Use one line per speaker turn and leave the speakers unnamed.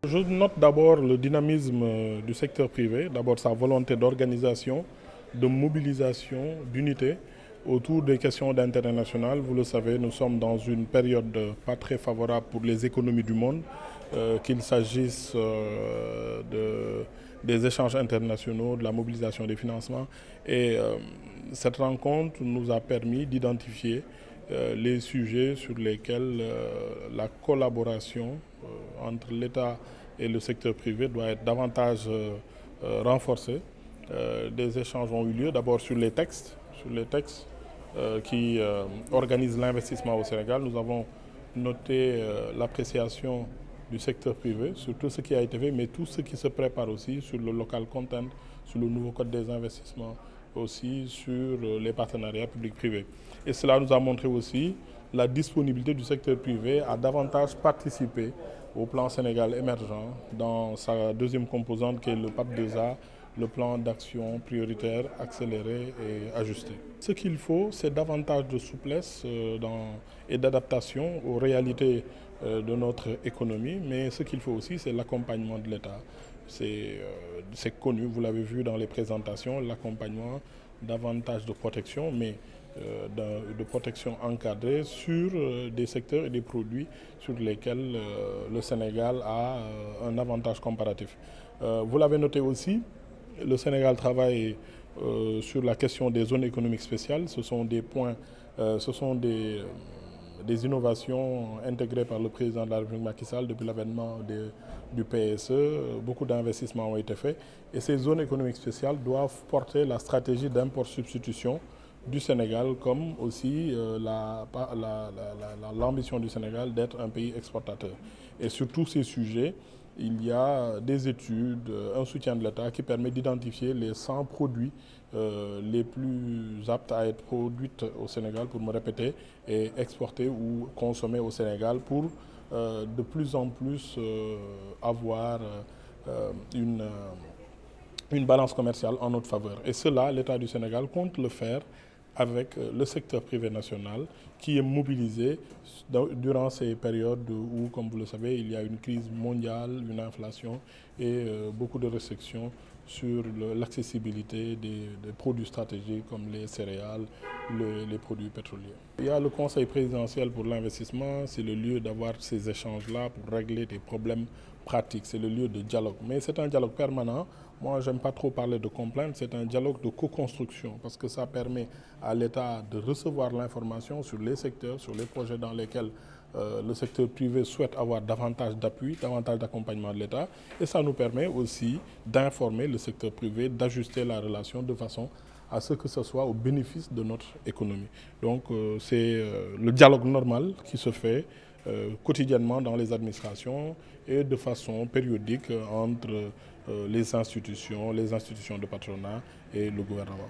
Je note d'abord le dynamisme du secteur privé, d'abord sa volonté d'organisation, de mobilisation, d'unité autour des questions d'intérêt national. Vous le savez, nous sommes dans une période pas très favorable pour les économies du monde, qu'il s'agisse des échanges internationaux, de la mobilisation des financements. Et cette rencontre nous a permis d'identifier les sujets sur lesquels la collaboration entre l'État et le secteur privé doit être davantage renforcée. Des échanges ont eu lieu d'abord sur les textes qui organisent l'investissement au Sénégal. Nous avons noté l'appréciation du secteur privé sur tout ce qui a été fait, mais tout ce qui se prépare aussi sur le local content, sur le nouveau code des investissements, aussi sur les partenariats publics-privés. Et cela nous a montré aussi la disponibilité du secteur privé à davantage participer au plan Sénégal émergent dans sa deuxième composante qui est le PAP 2A, le plan d'action prioritaire, accéléré et ajusté. Ce qu'il faut, c'est davantage de souplesse et d'adaptation aux réalités de notre économie, mais ce qu'il faut aussi, c'est l'accompagnement de l'État. C'est connu, vous l'avez vu dans les présentations, l'accompagnement, davantage de protection, mais de protection encadrée sur des secteurs et des produits sur lesquels le Sénégal a un avantage comparatif. Vous l'avez noté aussi, le Sénégal travaille sur la question des zones économiques spéciales. Ce sont des points, des innovations intégrées par le président de la République Macky Sall depuis l'avènement du PSE. Beaucoup d'investissements ont été faits et ces zones économiques spéciales doivent porter la stratégie d'import-substitution du Sénégal, comme aussi l'ambition du Sénégal d'être un pays exportateur. Et sur tous ces sujets, il y a des études, un soutien de l'État qui permet d'identifier les 100 produits les plus aptes à être produits au Sénégal, pour me répéter, et exportés ou consommés au Sénégal pour de plus en plus avoir une balance commerciale en notre faveur. Et cela, l'État du Sénégal compte le faire avec le secteur privé national qui est mobilisé durant ces périodes où, comme vous le savez, il y a une crise mondiale, une inflation et beaucoup de restrictions sur l'accessibilité des produits stratégiques comme les céréales, les produits pétroliers. Il y a le Conseil présidentiel pour l'investissement, c'est le lieu d'avoir ces échanges-là pour régler des problèmes pratiques, c'est le lieu de dialogue. Mais c'est un dialogue permanent. Moi, je n'aime pas trop parler de complaintes, c'est un dialogue de co-construction parce que ça permet à l'État de recevoir l'information sur les secteurs, sur les projets dans lesquels le secteur privé souhaite avoir davantage d'appui, davantage d'accompagnement de l'État. Et ça nous permet aussi d'informer le secteur privé, d'ajuster la relation de façon à ce que ce soit au bénéfice de notre économie. Donc c'est le dialogue normal qui se fait quotidiennement dans les administrations et de façon périodique entre les institutions de patronat et le gouvernement.